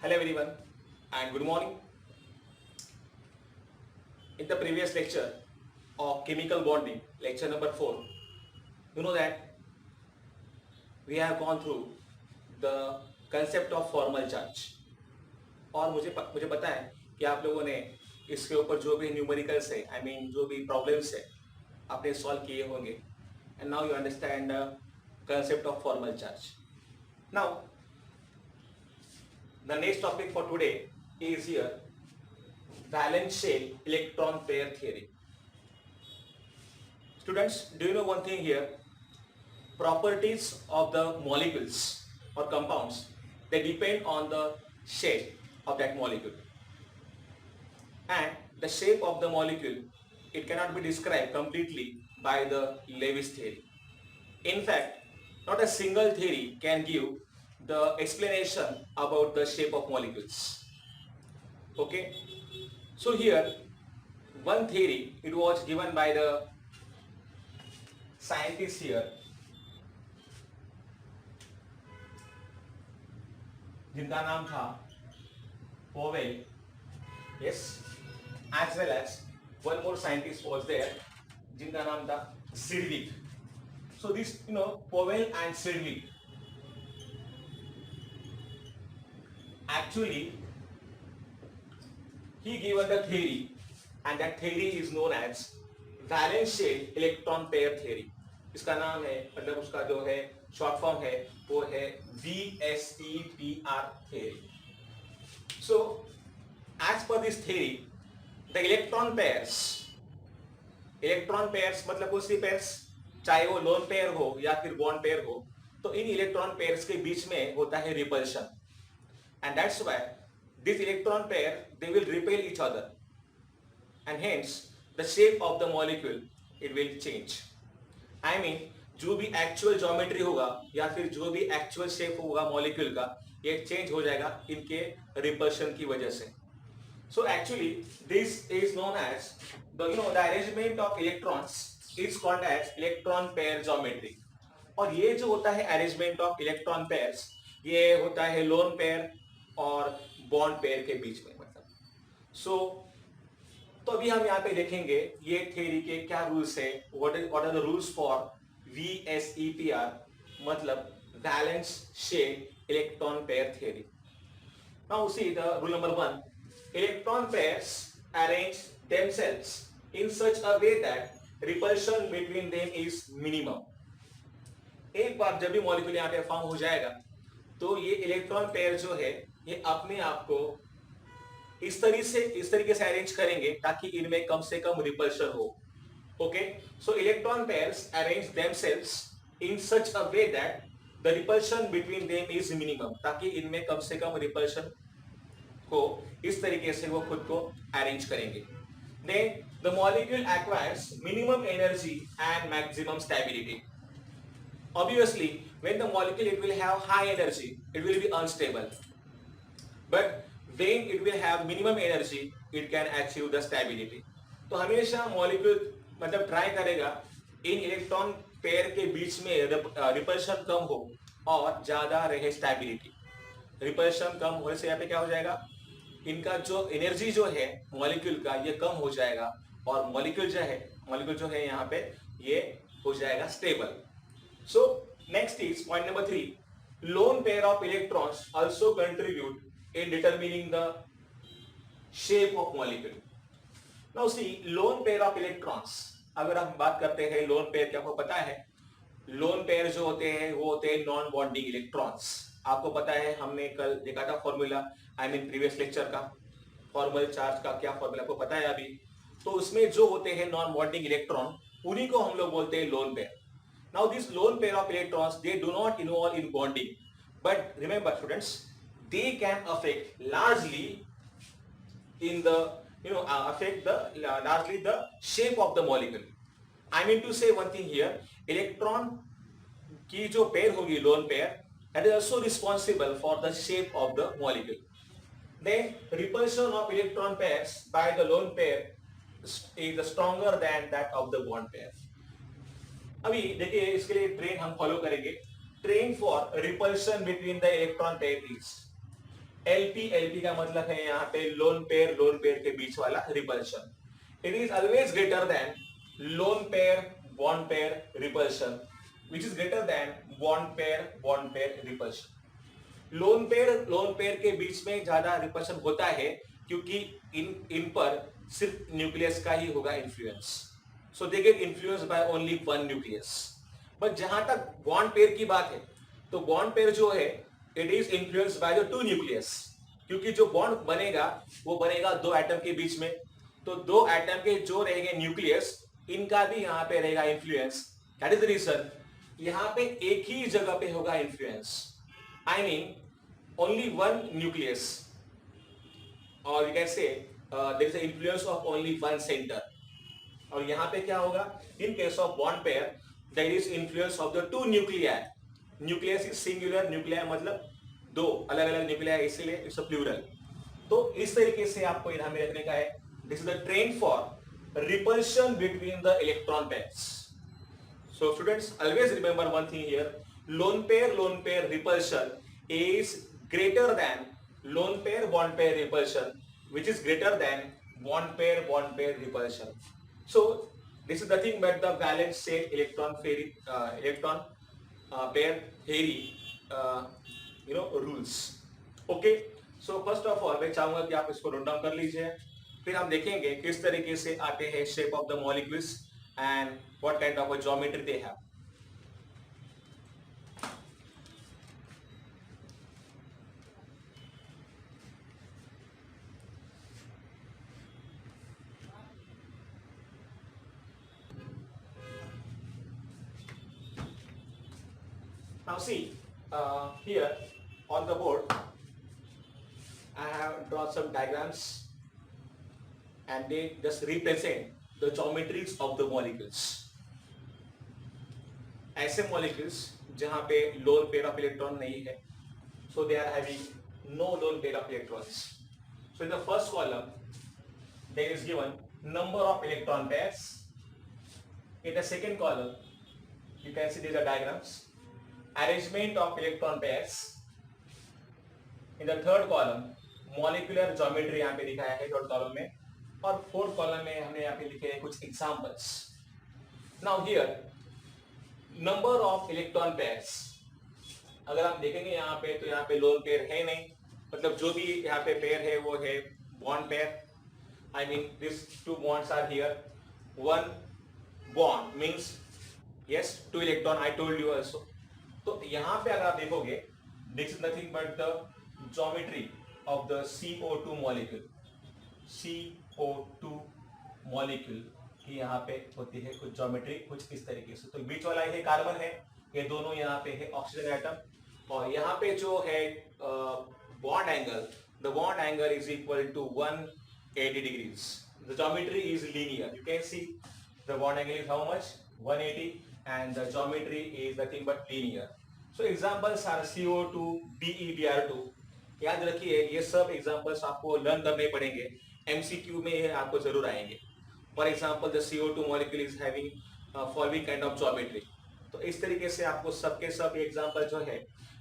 Hello everyone and good morning. In the previous lecture of chemical bonding, lecture number 4, you know that we have gone through the concept of formal charge. और मुझे पता है कि आप लोगों ने इसके ऊपर जो भी न्यूमेरिकल्स है जो भी प्रॉब्लम्स है आपने सॉल्व किए होंगे and now you understand the concept of formal charge. Now the next topic for today is here valence shell electron pair theory. Students, do you know one thing here? Properties of the molecules or compounds, they depend on the shape of that molecule. And the shape of the molecule, it cannot be described completely by the Lewis theory. In fact, not a single theory can give the explanation about the shape of molecules. Okay? So here, one theory, it was given by the scientist here, जिनका नाम था Powell, yes, as well as one more scientist was there, जिनका नाम था Sidgwick. So this, Powell and Sidgwick, actually, he gave us the theory, and that theory is known as valence shell electron pair theory. इसका नाम है, मतलब उसका जो है शॉर्ट फॉर्म है वो है VSEPR theory. So as per this theory, the electron pairs मतलब कौन सी pairs, चाहे वो लोन पेयर हो या फिर बॉन्ड पेयर हो, तो इन इलेक्ट्रॉन पेयर्स के बीच में होता है repulsion, and that's why this electron pair, they will repel each other, and hence the shape of the molecule, it will change. जो भी एक्चुअल ज्योमेट्री होगा या फिर जो भी एक्चुअल शेप होगा मॉलिक्यूल का, ये चेंज हो जाएगा इनके रिपल्शन की वजह से. So actually this is known as the arrangement of electrons is called as electron pair geometry. और ये जो होता है अरेंजमेंट ऑफ इलेक्ट्रॉन पेयर्स, ये होता है लोन पेयर और बॉन्ड पेयर के बीच में, मतलब तो अभी हम यहाँ पे देखेंगे ये थ्योरी के क्या रूल्स है, what are the rules for VSEPR, मतलब valence shell electron pair theory. Now see the rule number 1, electron pairs arrange themselves in such a way that repulsion between them is minimum. एक बार जब भी molecule यहाँ पे form हो जाएगा तो ये इलेक्ट्रॉन पेयर जो है ये अपने आप को इस तरीके से अरेंज करेंगे ताकि इनमें कम से कम रिपल्शन हो. Okay, so electron pairs arrange themselves in such a way that the repulsion between them is minimum, ताकि इनमें कम से कम रिपल्शन हो, इस तरीके से वो खुद को अरेंज करेंगे. Then the molecule acquires minimum energy and maximum stability. Obviously, when the molecule it will have high energy, it will be unstable. But when it will have minimum energy, it can achieve the stability. तो हमेशा molecule मतलब try करेगा इन electron pair के बीच में repulsion कम हो और ज्यादा रहे स्टेबिलिटी. रिपल्शन कम होने से यहाँ पे क्या हो जाएगा, इनका जो एनर्जी जो है मॉलिक्यूल का ये कम हो जाएगा और मॉलिक्यूल जो है यहाँ पे ये हो जाएगा stable. So next is point number 3. Lone pair of electrons also contribute in determining the shape of molecule. Now see, lone pair of electrons. अगर हम बात करते हैं लोन पेयर की, आपको पता है लोन पेयर जो होते हैं वो होते हैं नॉन बॉन्डिंग इलेक्ट्रॉन्स. आपको पता है हमने कल देखा था फॉर्मूला, प्रीवियस लेक्चर का फॉर्मल चार्ज का क्या फॉर्मूला आपको पता है अभी. तो उसमें जो होते हैं नॉन बॉन्डिंग इलेक्ट्रॉन, उन्हीं को हम लोग बोलते हैं lone pair. Now this lone pair of electrons, they do not involve in bonding, but remember students, they can affect largely in the largely the shape of the molecule. I mean to say one thing here, electron की जो pair होगी lone pair, that is also responsible for the shape of the molecule. Then repulsion of electron pairs by the lone pair is stronger than that of the bond pair. अभी देखिए इसके लिए train हम follow करेंगे. Train for repulsion between the electron pair is, LP का मतलब है यहाँ पे लोन पेयर के बीच वाला repulsion. It is always greater than lone pair repulsion which is greater than bond pair repulsion. Lone pair के बीच में ज्यादा रिपल्शन होता है क्योंकि इन पर सिर्फ न्यूक्लियस का ही होगा influence. So they get influence by only one nucleus. But जहां तक बॉन्ड पेयर की बात है तो बॉन्ड पेयर जो है it is influenced by the two nucleus. क्योंकि जो बॉन्ड बनेगा वो बनेगा दो एटम के बीच में. तो दो एटम के जो रहेंगे न्यूक्लियस इनका भी यहाँ पे रहेगा influence. That is the reason यहाँ पे एक ही जगह पे होगा influence. I mean only one nucleus और you can say there is influence of only one centre. और यहाँ पे क्या होगा in case of bond pair there is influence of the two nuclei. Nucleus is singular, nuclei मतलब दो अलग अलग न्यूक्लियाई, इसीलिए इट्स अ प्लूरल. तो इस तरीके से आपको ध्यान में रखने का है. This is the trend for repulsion between the electron pairs. So students always remember one thing here. Lone pair repulsion is greater than lone pair bond pair repulsion which is greater than bond pair repulsion. So this is nothing but the valence shell electron pair theory rules. Okay, so first of all मैं चाहूंगा कि आप इसको note down कर लीजिए. फिर हम देखेंगे किस तरीके से आते हैं shape of the molecules and what kind of geometry they have. Now see, here on the board, I have drawn some diagrams and they just represent the geometries of the molecules. ऐसे molecules जहाँ पे lone pair of electron नहीं है, so they are having no lone pair of electrons. So in the first column, there is given number of electron pairs. In the second column, you can see these are diagrams. Arrangement of electron pairs. In the third column, molecular geometry यहाँ पे दिखाया है third column में. और fourth column में हमने यहाँ पे लिखे हैं कुछ examples. Now here, number of electron pairs. अगर आप देखेंगे यहाँ पे तो यहाँ पे lone pair है नहीं. मतलब जो भी यहाँ पे pair है वो है bond pair. I mean these two bonds are here. One bond means yes, two electron. I told you also. तो यहाँ पे अगर आप देखोगे this is nothing but the geometry of the CO2 molecule. CO2 molecule की यहाँ पे होती है कुछ ज्योमेट्री कुछ इस तरीके से. तो बीच वाला ये कार्बन है, ये दोनों यहाँ पे है ऑक्सीजन एटम. और यहाँ पे जो है bond angle, the bond angle is equal to 180 degrees. The geometry is linear. You can see the bond angle is how much 180 and the geometry is nothing but linear. So examples are CO2, BeBr2. याद रखिए ये सब examples आपको learn करने पड़ेंगे. MCQ में ये आपको जरूर आएंगे. For example the CO2 molecule is having following kind of geometry. तो इस तरीके से आपको सबके सब एग्जांपल जो है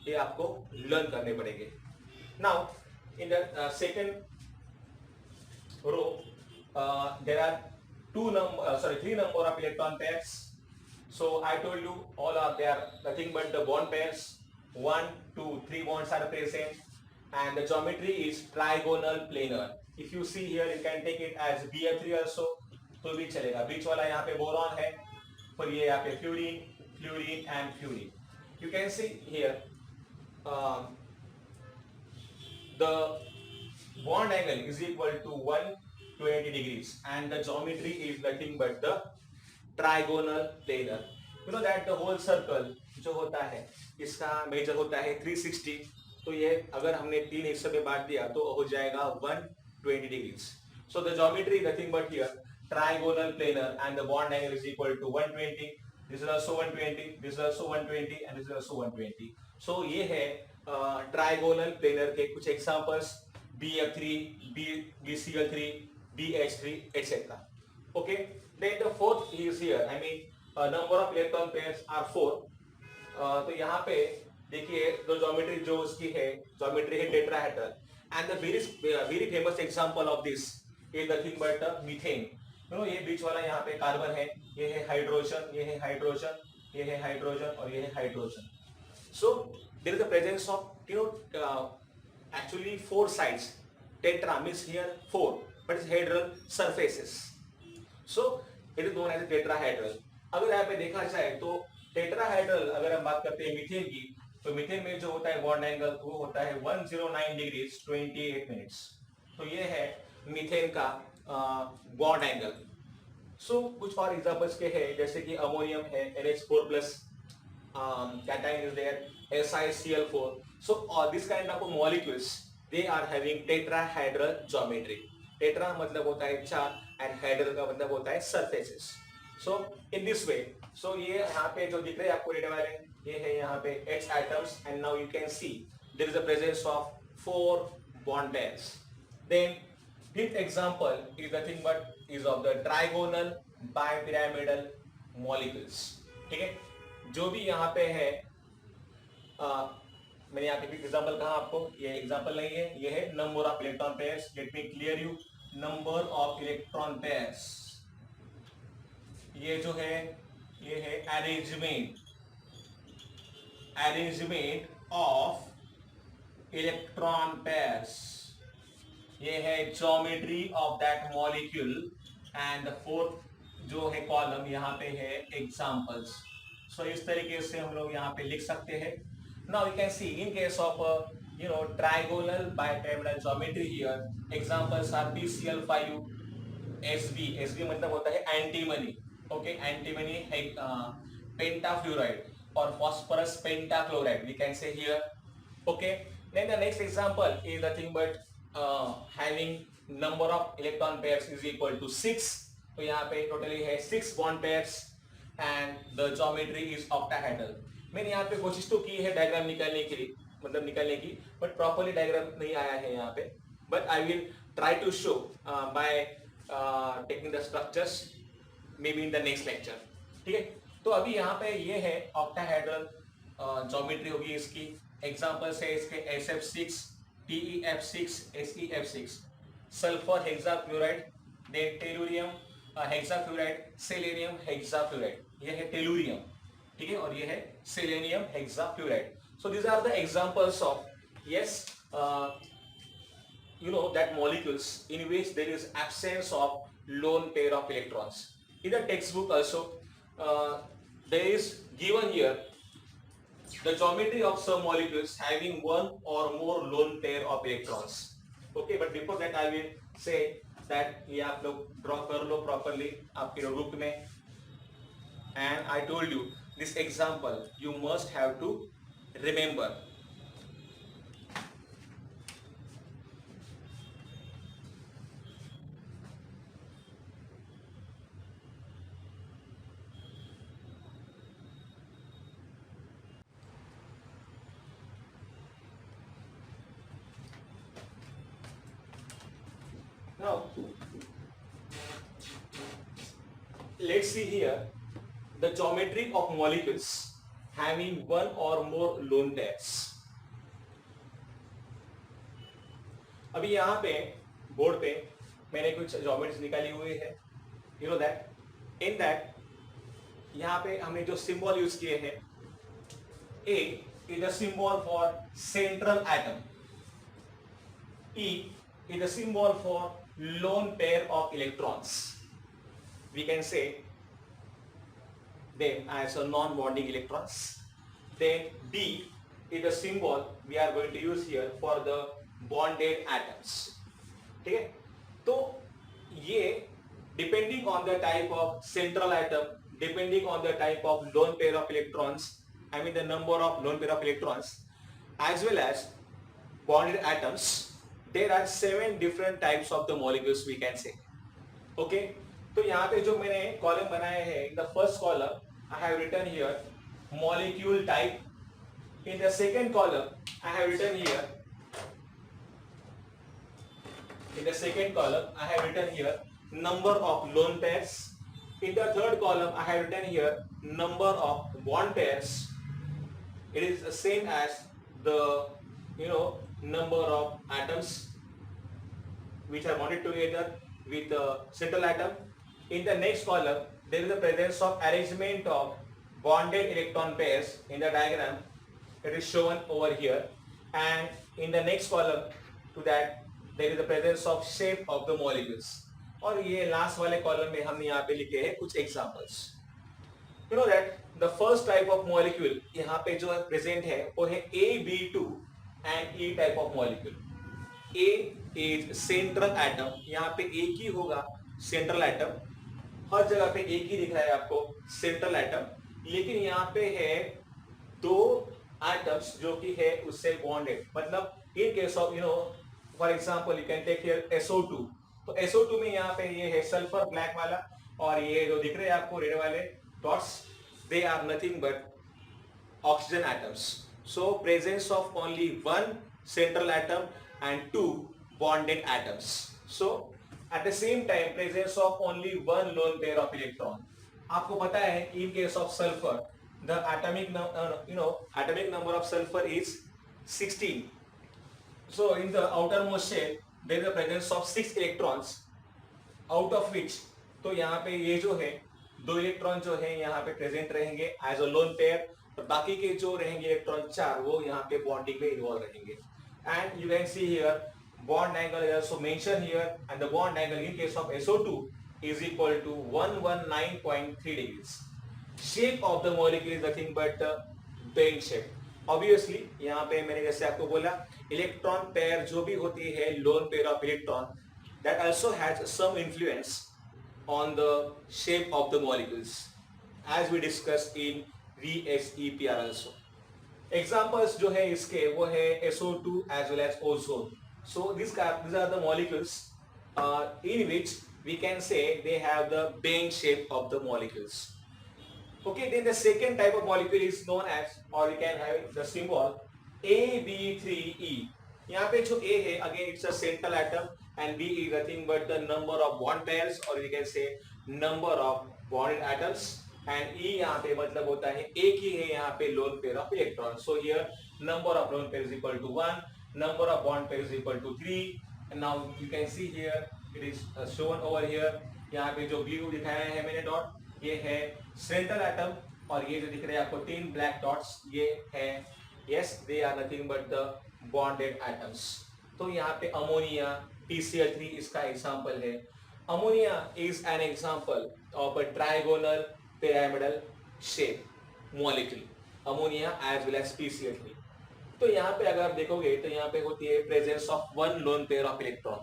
ये आपको लर्न करने पड़ेंगे. Now in the second row there are three number of electron pairs. So I told you all are there nothing but the bond pairs. 1, 2, 3 bonds are present and the geometry is trigonal planar. If you see here you can take it as Bf3 also तो भी चलेगा. बीच वाला यहाँ पे boron है, फिर ये यहाँ पे fluorine and fluorine. You can see here the bond angle is equal to 120 degrees and the geometry is nothing but the trigonal planar. You know that the whole circle जो होता है इसका मेजर होता है 360. तो ये अगर हमने तीन हिस्सों में बांट दिया तो हो जाएगा 120 degrees. So the geometry nothing but here trigonal planar and the bond angle is equal to 120. This is also 120, this is also 120 and this is also 120. So ये है ट्राइगोनल प्लेनर के कुछ examples. BF3, BCl3, BH3 etc. Okay, then the fourth is here. I mean number of electron pairs are 4. तो यहाँ पे देखिए जो geometry जो उसकी है ज्योमेट्री है tetrahedral. And the very famous example of this is nothing but methane. ये बीच वाला यहाँ पे कार्बन है, ये है हाइड्रोजन, ये है हाइड्रोजन, ये है हाइड्रोजन और ये है hydrogen. So there is the presence of actually four sides. Tetra means here four, but it's hedral surfaces. So it is known as a tetrahedral. अगर यहाँ पे देखा जाए तो टेट्राहेड्रल अगर हम बात करते हैं मीथेन की, तो मीथेन में जो होता है बॉन्ड एंगल वो होता है 109 डिग्रीज 28 मिनट्स. तो ये है मीथेन का बॉन्ड एंगल. सो कुछ और एग्जांपल्स के हैं, जैसे कि अमोनियम है NH4 plus, cation is there, SiCl4. So this kind of molecules they are having tetrahedral geometry. Tetra मतलब होता है चार एंड हेड्रल का मतलब होता है surfaces. So in this way, सो ये यहाँ पे जो दिख रहे हैं आपको रेड वाले, ये है यहाँ पे H atoms and now you can see there is a presence of 4 bond pairs. Then fifth example is nothing but is of the trigonal bipyramidal molecules. ठीक है, जो भी यहाँ पे है मैंने यहाँ पे एग्जांपल कहा आपको, ये एग्जांपल नहीं है, ये है number of electron pairs. Let me clear you, number of electron pairs, ये जो है ये है अरेंजमेंट ऑफ इलेक्ट्रॉन पेयर्स, ये है geometry of that molecule and the fourth जो है कॉलम यहाँ पे है एग्जांपल्स. सो इस तरीके से हम लोग यहाँ पे लिख सकते हैं. Now you can C in case of trigonal bipyramidal geometry here, examples are PCl5 Sb. Sb मतलब होता है antimony. Okay, antimony pentafluoride or phosphorus pentachloride we can say here. Okay, then the next example is nothing but having number of electron pairs is equal to 6. तो यहाँ पे totally है 6 bond pairs and the geometry is octahedral. मैंने यहाँ पे कोशिश तो की है डायग्राम निकालने के लिए, मतलब निकालने की, बट प्रॉपरली डायग्राम नहीं आया है यहाँ पे. But I will try to show by taking the structures maybe in the next lecture. ठीक है, तो अभी यहाँ पे ये है ऑक्टाहेड्रल ज्योमेट्री होगी इसकी. एग्जांपल्स है इसके SF6, PeF6, SeF6, sulphur hexafluoride, then tellurium hexafluoride, selenium hexafluoride, ये है टेलुरियम. ठीक है, और ये है selenium hexafluoride. So these are the examples of that molecules in which there is absence of lone pair of electrons. In the textbook also there is given here the geometry of some molecules having one or more lone pair of electrons. Okay, but before that I will say that ये आप लोग draw कर लो properly आपके notebook में. And I told you this example you must have to remember. Now, let's see here the geometry of molecules having one or more lone pairs. अभी यहाँ पे board पे मैंने कुछ ज्योमेट्रीज निकाली हुई है. You know that in that यहाँ पे हमने जो सिंबल यूज किए हैं, A is the symbol for central atom, E is the symbol for lone pair of electrons. We can say them as a non-bonding electrons. Then D is the symbol we are going to use here for the bonded atoms. ठीक है, तो ये depending on the type of central atom, depending on the type of lone pair of electrons, I mean the number of lone pair of electrons, as well as bonded atoms, there are 7 different types of the molecules we can say. Okay, तो यहाँ पे जो मैंने column बनाए हैं, in the first column I have written here molecule type. In the second column I have written here number of lone pairs. In the third column I have written here number of bond pairs. It is the same as the number of atoms which are bonded together with the central atom. In the next column, there is the presence of arrangement of bonded electron pairs in the diagram. It is shown over here. And in the next column to that, there is the presence of shape of the molecules. और ये last वाले column में हमने यहाँ पे लिखे हैं कुछ examples. You know that the first type of molecule यहाँ पे जो प्रेजेंट है वो है AB2 and E type of molecule. A is central atom. यहाँ पे एक ही होगा सेंट्रल एटम. हर जगह पे एक ही दिख रहा है आपको सेंट्रल एटम. लेकिन यहाँ पे है दो एटम्स जो कि है उससे बॉन्डेड. मतलब in case of for example you can take here SO2. तो SO2 में यहाँ पे ये है सल्फर ब्लैक वाला और ये जो दिख रहे हैं आपको रेड वाले dots, they are nothing but oxygen atoms. So presence of only one central atom and two bonded atoms. So at the same time presence of only one lone pair of electron. आपको पता है in case of sulfur the atomic number of sulfur is 16. So in the outermost shell there is the presence of 6 electrons out of which तो यहाँ पे ये जो है दो इलेक्ट्रॉन जो है यहाँ पे प्रेजेंट रहेंगे एज अ लोन पेयर और बाकी के जो रहेंगे इलेक्ट्रॉन 4 वो यहाँ पे बॉन्डिंग में इन्वॉल्व रहेंगे. And you can see here bond angle is also mentioned here and the bond angle in case of SO2 is equal to 119.3 degrees. Shape of the molecule is nothing but bend shape. Obviously यहाँ पे मैंने जैसे आपको बोला electron pair जो भी होती है lone pair of electron that also has some influence on the shape of the molecules as we discussed in VSEPR also. Examples जो है इसके वो है SO2 as well as ozone. So these are the molecules in which we can say they have the bend shape of the molecules. Okay, then the second type of molecule is known as, or we can have the symbol AB3E. यहाँ पे जो A है again it's a central atom and B is nothing but the number of bond pairs or we can say number of bonded atoms and E यहाँ पे मतलब होता है एक ही है यहाँ पे lone pair of electrons. So here number of lone pairs is equal to 1, number of bond pairs is equal to 3 and now you can see here it is shown over here. यहाँ पे जो blue दिखाया है मैंने dot ये है central atom और ये जो दिख रहे हैं आपको 3 black dots ये है yes they are nothing but the bonded atoms. तो यहाँ पे अमोनिया PCl3 इसका एग्जाम्पल है. Ammonia is an example of a trigonal pyramidal shape molecule. Ammonia as well as PCl3. तो यहाँ पे अगर आप देखोगे तो यहाँ पे होती है presence of one lone pair of electron.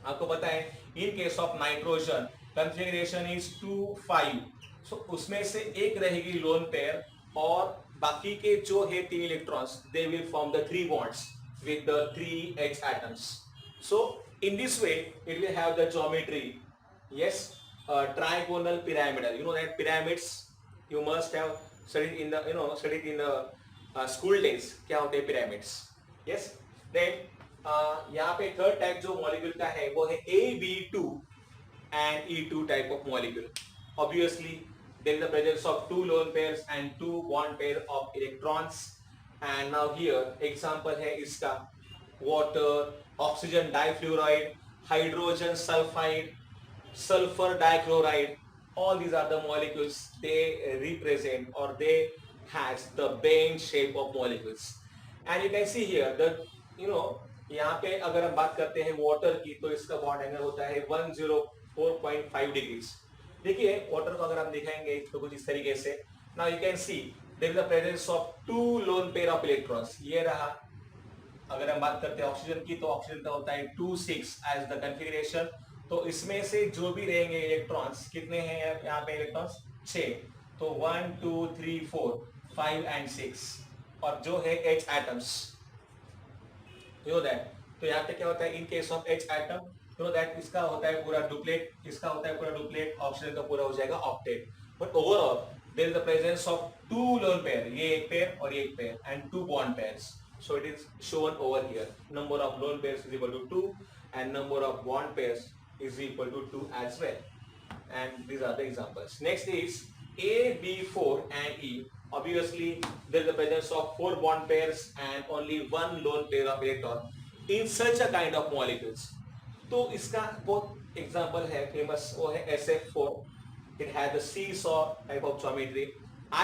आपको पता है in case of nitrogen configuration is 2-5. So उसमें से एक रहेगी lone pair और बाकी के जो है 3 electrons they will form the 3 bonds with the 3 H atoms. So in this way it will have the geometry yes trigonal pyramidal. You know that pyramids you must have studied in the school days क्या होते हैं pyramids. Yes then यहाँ पे third type जो molecule का है वो है AB2 and E2 type of molecule. Obviously there is the presence of 2 lone pairs and 2 bond pair of electrons. And now here example है इसका water, oxygen difluoride, hydrogen sulfide, sulfur dichloride. All these are the molecules they represent or they has the bend shape of molecules. And you can see here that यहाँ पे अगर हम बात करते हैं water की तो इसका bond angle होता है 104.5 degrees. देखिए वाटर को अगर हम दिखाएंगे तो कुछ इस तरीके से. Now you can see there is the presence of 2 lone pair of electrons. ये रहा. अगर हम बात करते हैं ऑक्सीजन की तो ऑक्सीजन का होता है 2-6 as the configuration. तो इसमें से जो भी रहेंगे इलेक्ट्रॉन्स कितने हैं यहाँ पे इलेक्ट्रॉन्स 6. तो 1, 2, 3, 4, 5 and 6 और जो है H atoms. You know that. तो यहाँ पे क्या होता है इन case of H atom that इसका होता है पूरा डुप्लेट, इसका होता है पूरा डुप्लेट, ऑक्सीजन का पूरा हो जाएगा octet. But overall there is the presence of 2 lone pair, ये एक पेयर और ये एक pair and 2 bond pairs. So it is shown over here. Number of lone pairs is equal to 2 and number of bond pairs is equal to 2 as well. And these are the examples. Next is A, B4 and E. obviously there is the presence of 4 bond pairs and only one lone pair of electron in such a kind of molecules. तो इसका बहुत example है famous, वो है SF4. It has the seesaw type of geometry.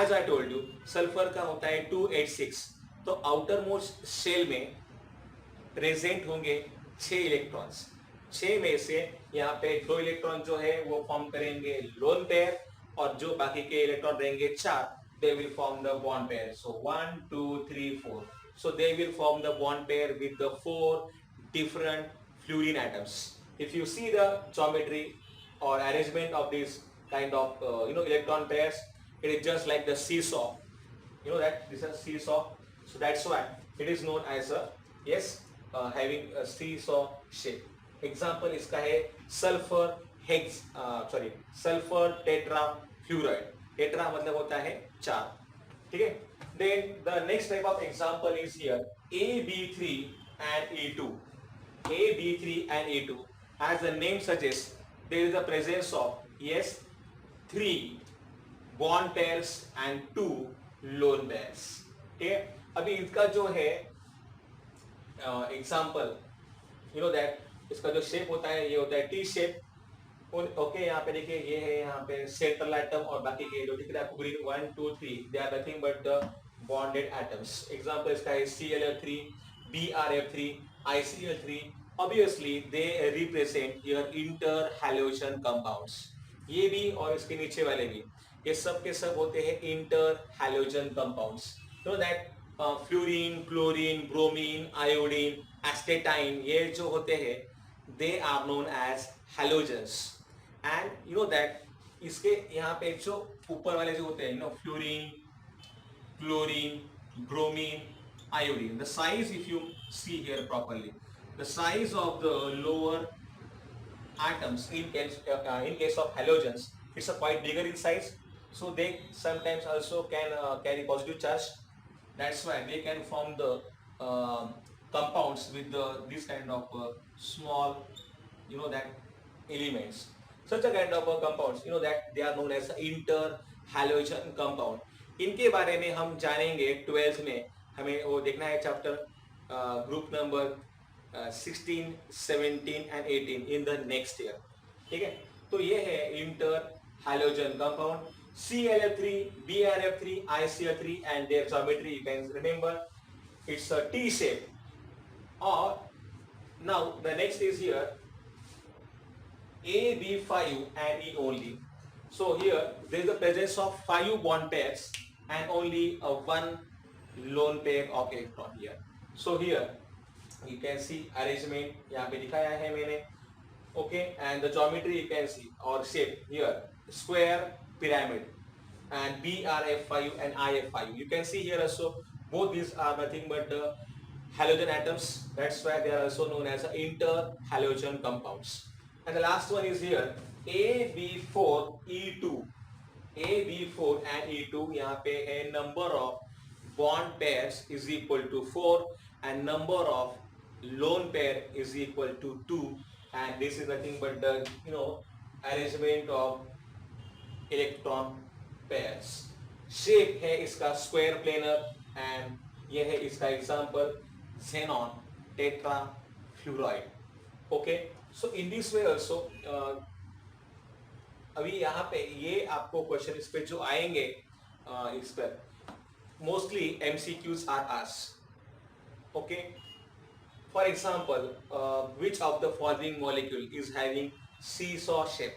As I told you, sulphur का होता है 286. तो आउटर मोस्ट शेल में प्रेजेंट होंगे 6 इलेक्ट्रॉन्स. 6 में से यहाँ पे 2 इलेक्ट्रॉन जो है वो फॉर्म करेंगे लोन पेयर, और जो बाकी के इलेक्ट्रॉन रहेंगे 4, they will form the bond pair. So 1, 2, 3, 4. So they will form the bond pair with the 4 different fluorine atoms. If you see the geometry or arrangement of this kind of electron pairs, it is just like the seesaw. You know that this is seesaw. So that's why it is known as a having a seesaw shape. Example इसका है sulphur tetrafluoride. Tetra मतलब होता है 4. ठीक है. Then the next type of example is here AB3 and E2. AB3 and E2. As the name suggests, there is the presence of 3 bond pairs and 2 lone pairs. ठीक है. अभी इसका जो है एग्जाम्पल, यू नो दैट इसका जो shape होता है ये होता है टी शेप. ओके, यहाँ पे देखिए ये है यहाँ पे सेंट्रल एटम, और बाकी के जो दिख रहा है आपको green 1, 2, 3, they are nothing but the bonded atoms. Example इसका है ClF3, BrF3, ICl3. Obviously they represent your interhalogen compounds. ये भी और इसके नीचे वाले भी, ये सब के सब होते हैं interhalogen compounds. You know that fluorine, chlorine, bromine, iodine, astatine, ये जो होते हैं they are known as halogens. And you know that इसके यहाँ पे जो ऊपर वाले जो होते हैं fluorine, chlorine, bromine, iodine, the size, if you see here properly, the size of the lower atoms in case of halogens, it's a quite bigger in size, so they sometimes also can carry positive charge. That's why they can form the compounds with this kind of small that elements. Such a kind of compounds, that they are known as inter-halogen compound. इनके बारे में हम जानेंगे 12th में. हमें वो देखना है chapter group number 16, 17 and 18 in the next year. ठीक है. तो ये है inter-halogen compound ClF3, BrF3, ICl3 and their geometry you can remember it's a T shape. Or now the next is here AB5 and E only. So here there is the presence of 5 bond pairs and only one lone pair of electron here. So here you can see arrangement यहाँ पे दिखाया है मैंने. Okay, and the geometry you can see or shape here square pyramid and BrF5 and IF5. You can see here also both these are nothing but the halogen atoms. That's why they are also known as inter-halogen compounds. And the last one is here AB4E2. AB4 and E2 यहाँ पे है number of bond pairs is equal to 4 and number of lone pair is equal to 2, and this is nothing but the arrangement of electron pairs. Shape है इसका square planar and ये है इसका example xenon tetrafluoride. Okay, so in this way also अभी यहाँ पे ये आपको क्वेश्चन इस पे जो आएंगे इस पर mostly MCQs are asked. Okay, for example which of the following molecule is having seesaw shape.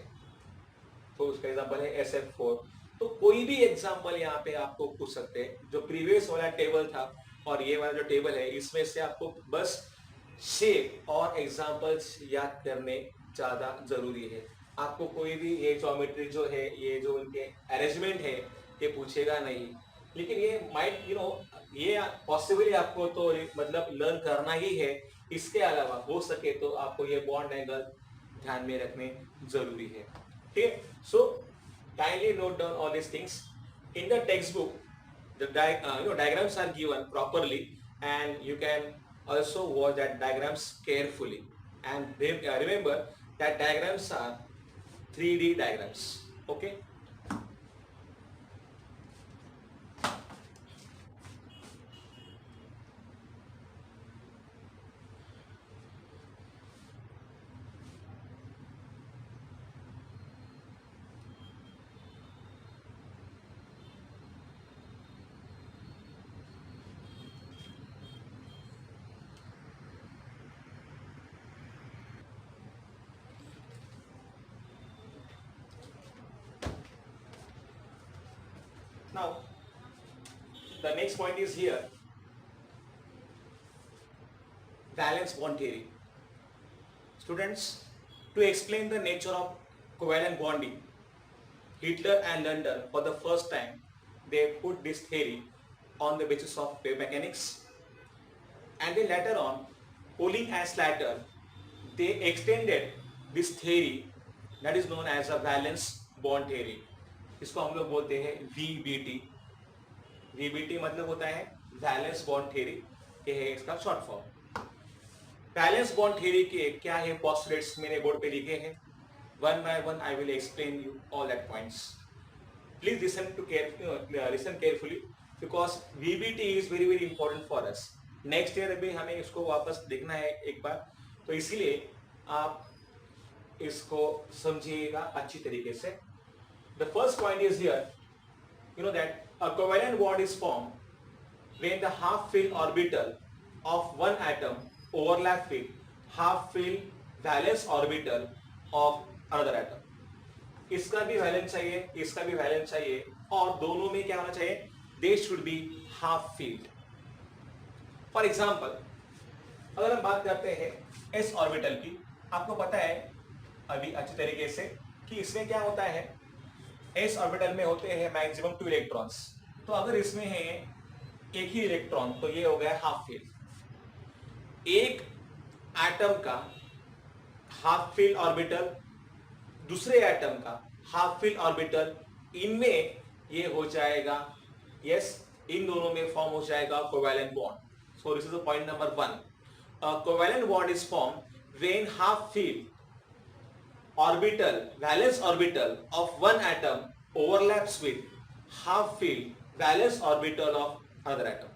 तो उसका एग्जांपल है SF4. तो कोई भी एग्जांपल यहाँ पे आपको पूछ सकते हैं. जो प्रीवियस वाला टेबल था और ये वाला जो टेबल है इसमें से आपको बस शेप और एग्जांपल्स याद करने ज़्यादा ज़रूरी है. आपको कोई भी ये ज्योमेट्री जो है ये जो इनके अरेंजमेंट है ये पूछेगा नहीं, लेकिन ये माइट ये पॉसिबली आपको तो मतलब लर्न करना ही है. इसके अलावा हो सके तो आपको ये बॉन्ड एंगल ध्यान में रखने जरूरी है. ठीक है. So kindly note down all this things in the text book. The diagrams are given properly and you can also watch that diagrams carefully, and remember that diagrams are 3D diagrams. Okay. Now the next point is here, valence bond theory. Students, to explain the nature of covalent bonding, Hitler and London for the first time they put this theory on the basis of wave mechanics, and then later on Pauling and Slater they extended this theory that is known as a valence bond theory. इसको हम लोग बोलते हैं VBT. VBT मतलब होता है valence bond theory, ये है इसका short form. Valence bond theory के क्या है पोस्टुलेट्स मैंने बोर्ड पे लिखे हैं. One by one I will explain you all that points. Please listen carefully because VBT is very very important for us. Next year भी हमें इसको वापस देखना है एक बार, तो इसीलिए आप इसको समझिएगा अच्छी तरीके से. The first point is here, you know that a covalent bond is formed when the half-filled orbital of one atom overlap with half-filled valence orbital of another atom. इसका भी वैलेंस चाहिए, इसका भी वैलेंस चाहिए, और दोनों में क्या होना चाहिए? They should be half-filled. For example, अगर हम बात करते हैं s ऑर्बिटल की, आपको पता है अभी अच्छी तरीके से कि इसमें क्या होता है, s ऑर्बिटल में होते हैं मैक्सिमम 2 इलेक्ट्रॉन्स. तो अगर इसमें है एक ही इलेक्ट्रॉन तो ये हो गया हाफ फील्ड. एक एटम का हाफ फील्ड ऑर्बिटल, दूसरे एटम का हाफ फील्ड ऑर्बिटल, इनमें ये हो जाएगा यस, इन दोनों में फॉर्म हो जाएगा covalent bond. So this is the point number 1. Covalent bond is form when half field orbital, valence orbital of one atom overlaps with half filled valence orbital of another atom.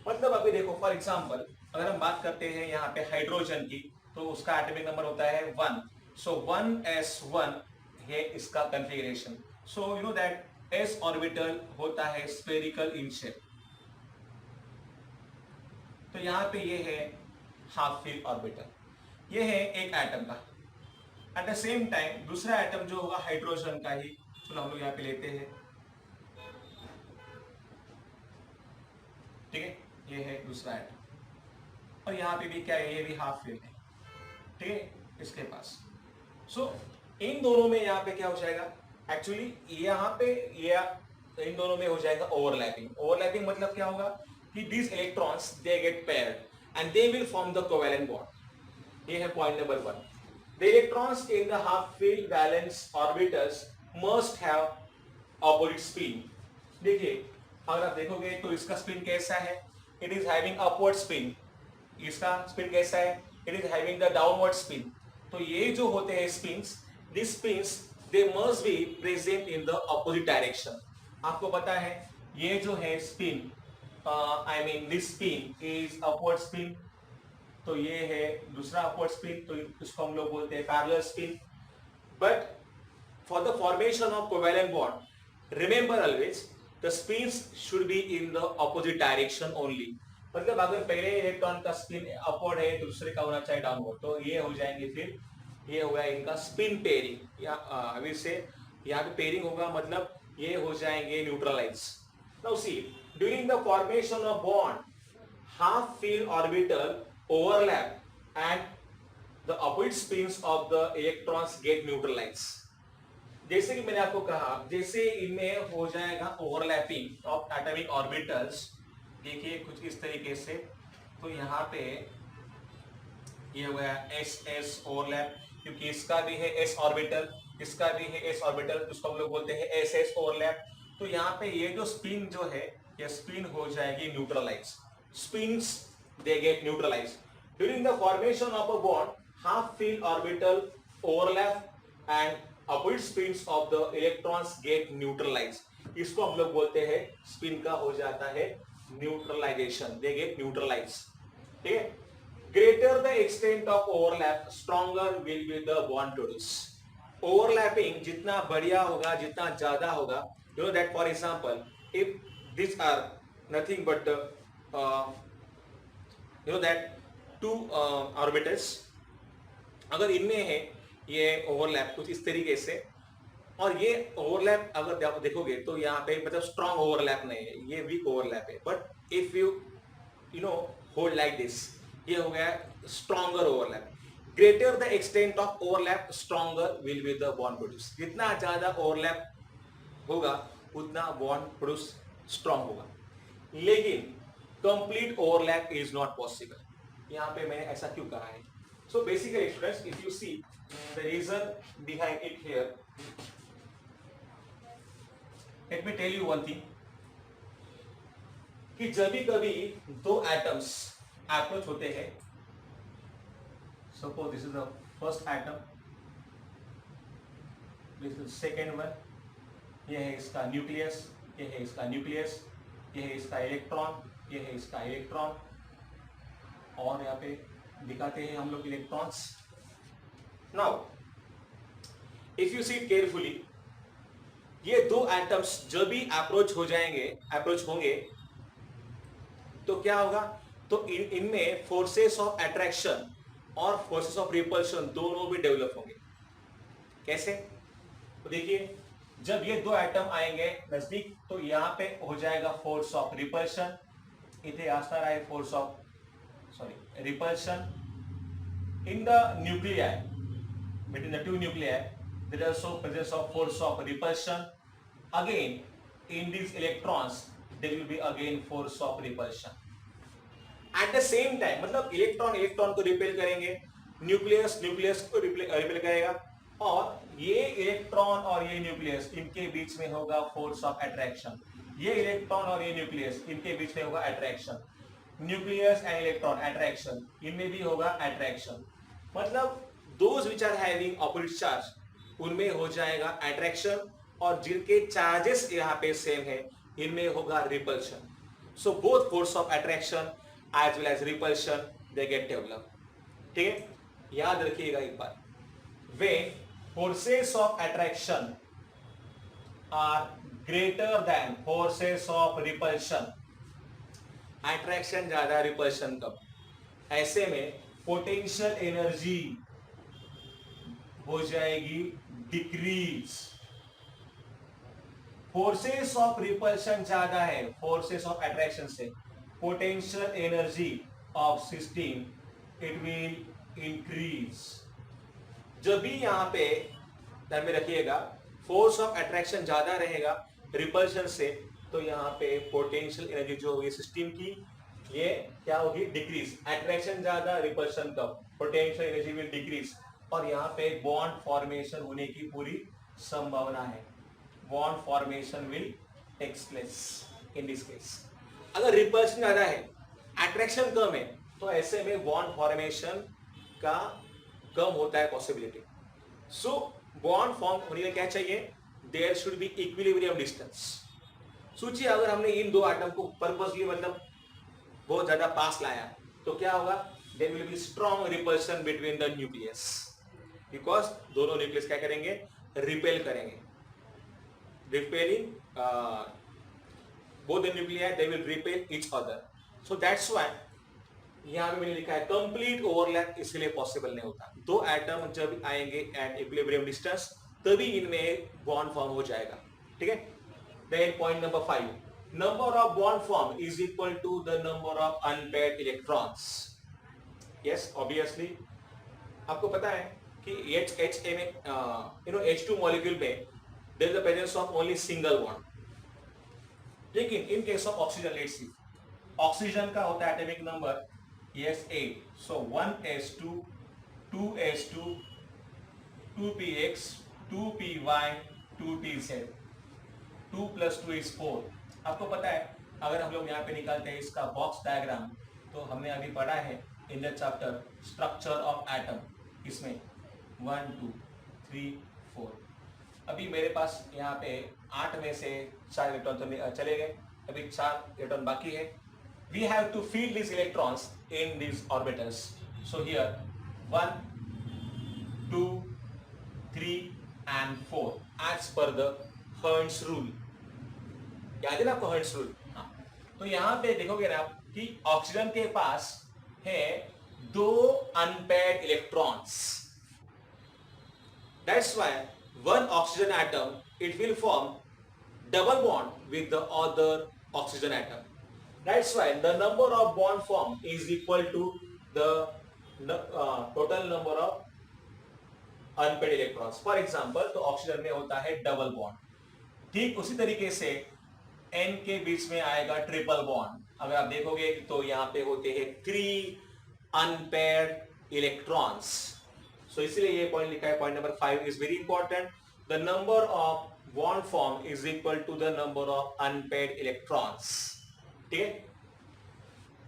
मतलब अभी देखो for example अगर हम बात करते हैं यहाँ पे हाइड्रोजन की, तो उसका एटॉमिक नंबर होता है 1. सो 1s1 है इसका configuration. So you know that s orbital होता है स्फेरिकल इन शेप. तो यहाँ पे ये है हाफ फील्ड ऑर्बिटल, ये है एक एटम का. एट द सेम टाइम दूसरा एटम जो होगा हाइड्रोजन का ही, चलो हम लोग यहाँ पे लेते हैं, ठीक है, ये है दूसरा एटम, और यहाँ पे भी क्या है, ये भी हाफ फील्ड है, ठीक है, इसके पास. सो इन दोनों में यहाँ पे क्या हो जाएगा, एक्चुअली यहाँ पे ये इन दोनों में हो जाएगा ओवरलैपिंग. ओवरलैपिंग मतलब क्या होगा कि these electrons they get paired and they will form the covalent bond. ये है point number 1. The electrons in the half-filled valence orbitals must have opposite spin. देखिए अगर आप देखोगे तो इसका स्पिन कैसा है, it is having upward spin. इसका स्पिन कैसा है, it is having the downward spin. तो ये जो होते हैं spins, these spins they must be present in the opposite direction. आपको पता है ये जो है spin, I mean this spin is upward spin, तो ये है दूसरा अपवर्ड स्पिन, तो इसको हम लोग बोलते हैं parallel spin. But for the formation of covalent bond remember always the spins should be in the opposite direction only. मतलब अगर पहले इलेक्ट्रॉन का स्पिन अपवर्ड है तो दूसरे का होना चाहिए डाउनवर्ड, तो ये हो जाएंगे, फिर ये हो गया इनका स्पिन पेयरिंग. अभी से यहाँ पे पेयरिंग होगा, मतलब ये हो जाएंगे neutralize. Now see during the formation of bond half filled orbital overlap and the opposite spins of the electrons get neutralized. जैसे कि मैंने आपको कहा, जैसे इनमें हो जाएगा ओवरलैपिंग ऑफ एटॉमिक ऑर्बिटल्स, देखिए कुछ इस तरीके से, तो यहाँ पे ये हो गया SS ओवरलैप, क्योंकि इसका भी है S ऑर्बिटल, इसका भी है S ऑर्बिटल, उसको हम लोग बोलते हैं SS ओवरलैप. तो यहाँ पे ये जो स्पिन जो है, ये स्पिन हो जाएगी neutralize. Spins they get neutralized. During the formation of a bond, half-filled orbital overlap and opposite spins of the electrons get neutralized. इसको हम लोग बोलते हैं स्पिन का हो जाता है न्यूट्रलाइजेशन, they get neutralized. ठीक है. Greater the extent of overlap, stronger will be the bond produce. Overlapping जितना बढ़िया होगा, जितना ज्यादा होगा, you know that for example, if these are nothing but you know that two orbitals, अगर इनमें है ये ओवरलैप कुछ इस तरीके से, और ये ओवरलैप अगर आप देखोगे तो यहाँ पे मतलब स्ट्रॉन्ग ओवरलैप नहीं है, ये वीक ओवरलैप है। But if you know hold like this, ये हो गया stronger overlap. Greater the extent of overlap stronger will be the bond produce. जितना ज्यादा ओवरलैप होगा उतना बॉन्ड प्रोड्यूस स्ट्रॉन्ग होगा। लेकिन complete overlap is not possible. यहाँ पे मैंने ऐसा क्यों कहा है? So basically students, if you see the reason behind it here, let me tell you one thing, कि जब भी कभी दो एटम्स अप्रोच होते हैं, suppose this is the first atom, this is second one, ये है इसका न्यूक्लियस, ये है इसका न्यूक्लियस, ये है इसका इलेक्ट्रॉन, ये है इसका इलेक्ट्रॉन, और यहाँ पे दिखाते हैं हम लोग electrons. Now if you see carefully, ये दो एटम्स जब भी अप्रोच हो जाएंगे, अप्रोच होंगे, तो क्या होगा? तो इनमें फोर्सेस ऑफ अट्रैक्शन और फोर्सेस ऑफ रिपल्शन दोनों भी डेवलप होंगे। कैसे? तो देखिए, जब ये दो एटम आएंगे नजदीक, तो यहां पे हो जाएगा फोर्स ऑफ रिपल्शन, इथे आता रहा है force of repulsion in the nuclei, between the two nuclei there is also presence of force of repulsion. Again in these electrons there will be again force of repulsion at the same time। मतलब electron electron को repel करेंगे, nucleus nucleus को repel करेगा, और ये electron और ये nucleus इनके बीच में होगा फोर्स ऑफ अट्रैक्शन। ये इलेक्ट्रॉन और ये न्यूक्लियस इनके बीच में होगा attraction, nucleus and electron attraction, इनमें भी होगा अट्रैक्शन। मतलब those which are having opposite charge उनमें हो जाएगा अट्रैक्शन, और जिनके चार्जेस यहाँ पे सेम है इनमें होगा repulsion. So both force of attraction as well as repulsion they get develop. ठीक है, याद रखिएगा एक बार, when forces of attraction are greater than forces of repulsion, attraction ज्यादा रिपल्शन कम, ऐसे में पोटेंशियल एनर्जी हो जाएगी डिक्रीज। फोर्सेस ऑफ रिपल्शन ज्यादा है फोर्सेस ऑफ अट्रैक्शन से, potential energy of system it will increase. जब भी यहां पे ध्यान में रखिएगा, फोर्स ऑफ अट्रैक्शन ज्यादा रहेगा रिपल्शन से, तो यहाँ पे पोटेंशियल एनर्जी जो होगी सिस्टम की, ये क्या होगी? डिक्रीज। अट्रैक्शन ज्यादा repulsion come, potential energy will decrease, और यहाँ पे बॉन्ड फॉर्मेशन होने की पूरी संभावना है। Bond formation will takes place in this case. अगर रिपल्शन ज्यादा है, अट्रैक्शन कम है, तो ऐसे में बॉन्ड फॉर्मेशन का कम होता है पॉसिबिलिटी। सो बॉन्ड फॉर्म होने के क्या चाहिए? There should be equilibrium distance. सोचिए अगर हमने इन दो एटम को पर्पसली मतलब बहुत ज्यादा पास लाया, तो क्या होगा? There will be strong repulsion between the nucleus, because दोनों न्यूक्लियस क्या करेंगे? रिपेल करेंगे। Repelling both the nuclei, they will repel each other. So that's why यहां पे मैंने लिखा है कंप्लीट ओवरलैप इसलिए पॉसिबल नहीं होता। दो एटम जब आएंगे एट इक्विलिब्रियम डिस्टेंस, तभी इनमें बॉन्ड फॉर्म हो जाएगा। ठीक है, then point number 5, number of bond form is equal to the number of unpaired electrons. Yes, obviously आपको पता है कि HHA में H2 मॉलिक्यूल में there is the presence of only single bond. लेकिन in case of oxygen, let's see, oxygen का होता है atomic number S8, so 1s2 2s2 2px 2py 2tz, 2 + 2 is 4। आपको पता है अगर हम लोग यहाँ पे निकालते हैं इसका बॉक्स डायग्राम, तो हमने अभी पढ़ा है in the chapter structure of atom, इसमें 1 2 3 4। अभी मेरे पास यहाँ पे 8 में से 4 इलेक्ट्रॉन चले गए, अभी 4 इलेक्ट्रॉन बाकी है। We have to feed this electrons in this orbitals. So here 1 2 3 and 4 as per the hertz rule. याद है ना आपको हर्ट्ज रूल? हाँ, तो यहां पे देखोगे ना आप कि ऑक्सीजन के पास है 2 unpaired electrons. That's why one oxygen atom, it will form double bond with the other oxygen atom. That's why the number of bond formed is equal to the total number of unpaired electrons. For example तो oxygen में होता है double bond. ठीक उसी तरीके से N के बीच में आएगा ट्रिपल बॉन्ड. अगर आप देखोगे तो यहाँ पे होते हैं 3 अनपेड इलेक्ट्रॉन्स. सो इसलिए ये पॉइंट लिखा है, point number 5 is very important. The number of bond form is equal to the number of unpaired electrons. ठीक है.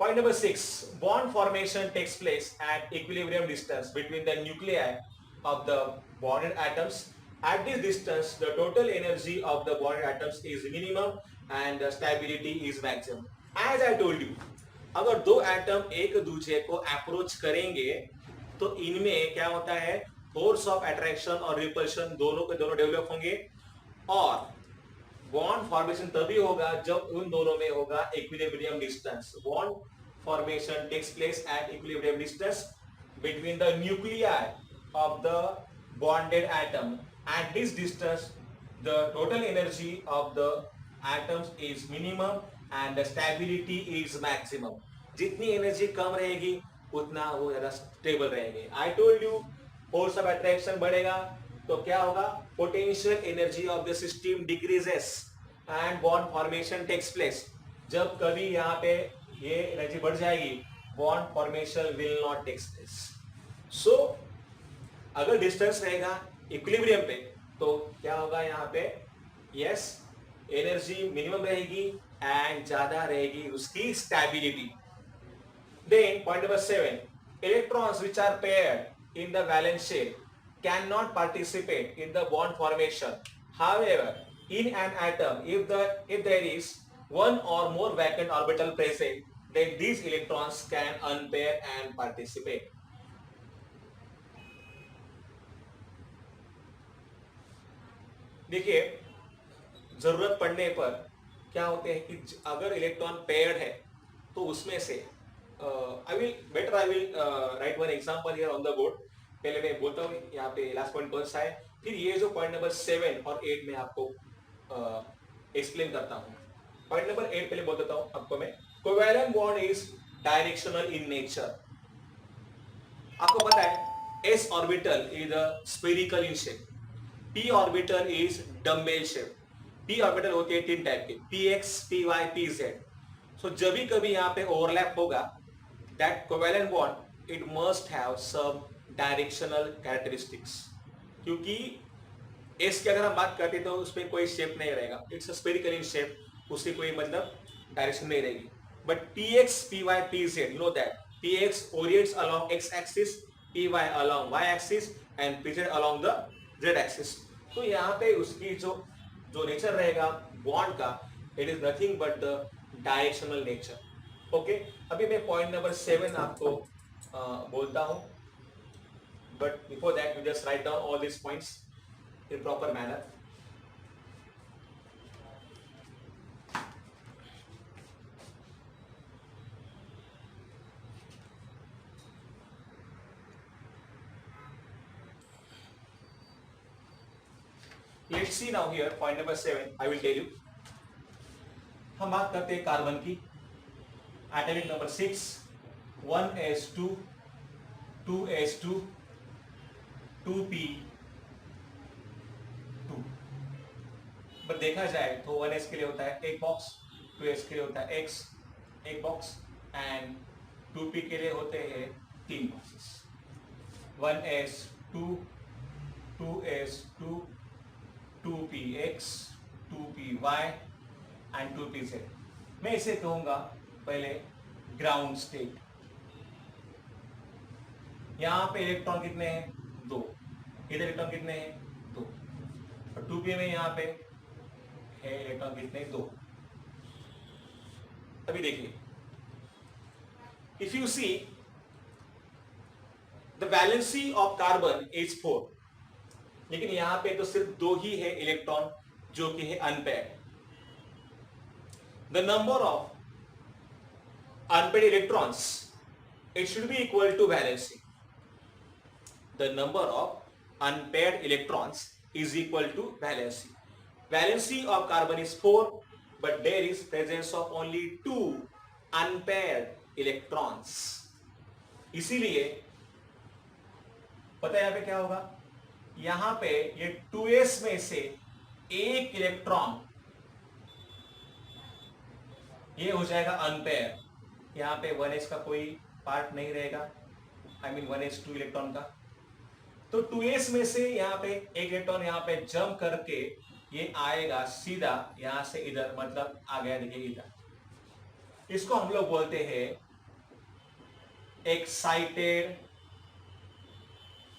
Point number 6, bond formation takes place at equilibrium distance between the nuclei of the bonded atoms. At this distance, the total energy of the bonded atoms is minimum and the stability is maximum. As I told you, अगर दो atom एक दूसरे को approach करेंगे तो इनमें क्या होता है, फोर्स ऑफ अट्रैक्शन और रिपल्शन दोनों के दोनों डेवलप होंगे. और बॉन्ड फॉर्मेशन तभी होगा जब उन दोनों में होगा equilibrium distance. Bond formation takes place at equilibrium distance between the nuclei of the bonded atom. At this distance the total energy of the atoms is minimum and the stability is maximum. जितनी energy कम रहेगी उतना वो ज्यादा stable रहेंगे. I told you force of attraction बढ़ेगा तो क्या होगा, potential energy of the system decreases and bond formation takes place. जब कभी यहाँ पे ये एनर्जी बढ़ जाएगी, bond formation will not takes place. So अगर डिस्टेंस रहेगा इक्विलिब्रियम पे तो क्या होगा यहाँ पे, यस एनर्जी मिनिमम रहेगी एंड ज्यादा रहेगी उसकी stability. Then point number 7, electrons which are paired in the valence shell cannot participate in the bond formation. However, in an atom, if there is one or more vacant orbital present, then these electrons can unpair and participate. देखिए, जरूरत पड़ने पर क्या होते हैं कि अगर electron paired है तो उसमें से I will write one example here on the board. पहले मैं बोलता हूँ यहाँ पे लास्ट पॉइंट कौन सा है, फिर ये जो पॉइंट नंबर 7 और 8 में आपको एक्सप्लेन करता हूँ. पॉइंट नंबर 8 पहले बोल देता हूँ आपको मैं. Covalent bond is directional in nature. आपको पता है s orbital is spherical in shape, p orbital is dumbbell shape. p orbital होते हैं 3 टाइप के, px, py, pz. सो जब भी कभी यहाँ पे ओवरलैप होगा, that covalent bond it must have some directional characteristics. क्योंकि एस की अगर हम बात करते तो उसमें कोई शेप नहीं रहेगा, इट्स स्फेरिकल इन शेप, उसकी कोई मतलब डायरेक्शन नहीं रहेगी. But px, py, pz, you know that px orients along x axis, py along y axis and pz along the z axis. तो यहाँ पे उसकी जो नेचर रहेगा बॉन्ड का, it is nothing but the directional nature. Okay, अभी मैं point number 7 आपको बोलता हूं, but before that you just write down all this points in proper manner. Let's see now here point number 7. I will tell you. हम बात करते हैं carbon की. Atomic number 6, 1s2, 2s2, 2p2. But देखा जाए तो 1s के लिए होता है एक बॉक्स, 2s के लिए होता है x एक बॉक्स एंड 2p के लिए होते हैं 3 boxes. 1s2, 2s2, 2px, 2py and 2pz. मैं इसे कहूंगा पहले ग्राउंड स्टेट. यहां पे इलेक्ट्रॉन कितने हैं, 2. इधर इलेक्ट्रॉन कितने हैं, 2. और 2p में यहां पे है इलेक्ट्रॉन कितने, 2. अभी देखिए, if you see the valency of carbon is 4, लेकिन यहां पे तो सिर्फ 2 ही है इलेक्ट्रॉन जो कि है unpaired. The number of unpaired electrons, it should be equal to valency. The number of unpaired electrons, is equal to valency. Valency of carbon is 4, but there is presence of only 2 unpaired electrons. इसीलिए पता है यहाँ पे क्या होगा, यहाँ पे ये 2s में से एक इलेक्ट्रॉन ये हो जाएगा अनपेयर, यहाँ पे 1s का कोई पार्ट नहीं रहेगा, आई मीन 1s2 इलेक्ट्रॉन का। तो 2s में से यहाँ पे एक इलेक्ट्रॉन यहाँ पे जंप करके ये आएगा सीधा यहां से इधर, मतलब आ गया देखिए इधर। इसको हम लोग बोलते हैं एक्साइटेड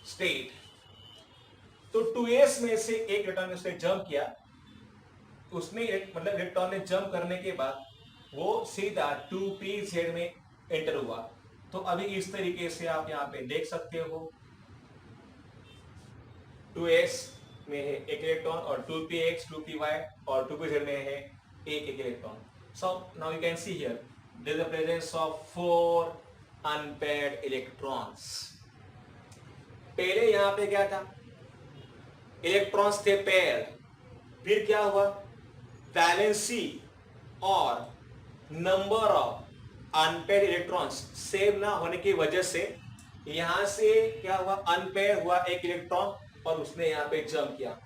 स्टेट। तो 2s में से एक इलेक्ट्रॉन उसने जंप किया, उसने मतलब इलेक्ट्रॉन ने जंप करने के बाद वो सीधा 2pz में एंटर हुआ। तो अभी इस तरीके से आप यहाँ पे देख सकते हो, 2s में है एक इलेक्ट्रॉन और 2px 2py और 2pz में है एक electron. So now you can see here there is the presence of 4 unpaired electrons. पहले यहां पे क्या था, इलेक्ट्रॉन्स थे पेयर्ड, फिर क्या हुआ, वैलेंसी और number of unpaired electrons same ना होने की वजह से यहां से क्या हुआ, अनपेयर हुआ एक इलेक्ट्रॉन और उसने यहाँ पे जंप किया,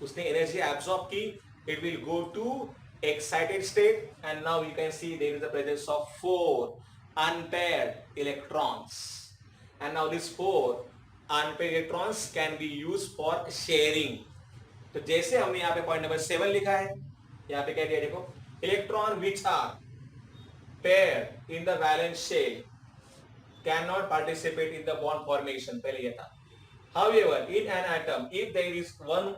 उसने एनर्जी एब्सॉर्ब की, it will go to excited state and now you can see there is the presence of 4 unpaired electrons and now this 4 unpaired electrons can be used for sharing. तो जैसे हमने यहाँ पे point number 7 लिखा है, यहाँ पे क्या दिया देखो, electron which are paired in the valence shell can not participate in the bond formation, पहले ये था। However, in an atom, if there is one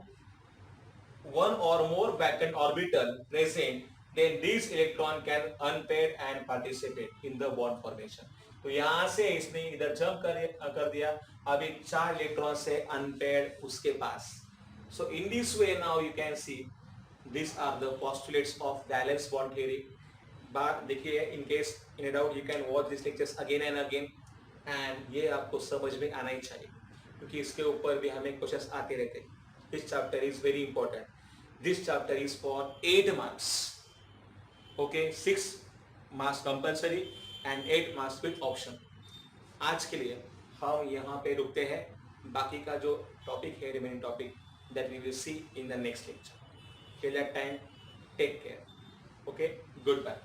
or more vacant orbital present, then these electron can unpair and participate in the bond formation. तो यहाँ से इसने इधर jump कर दिया, अभी 4 इलेक्ट्रॉन से unpaired उसके पास। So in this way now you can see these are the postulates of valence bond theory. बात देखिए, in case in a doubt you can watch these lectures again and again, and ये आपको समझ में आना ही चाहिए क्योंकि इसके ऊपर भी हमें क्वेश्चंस आते रहते हैं। This chapter is very important, this chapter is for 8 marks, okay, 6 marks compulsory and 8 marks with option. आज के लिए हम यहाँ पे रुकते हैं, बाकी का जो टॉपिक है remaining topic that we will see in the next lecture. Till that time take care, okay, good bye.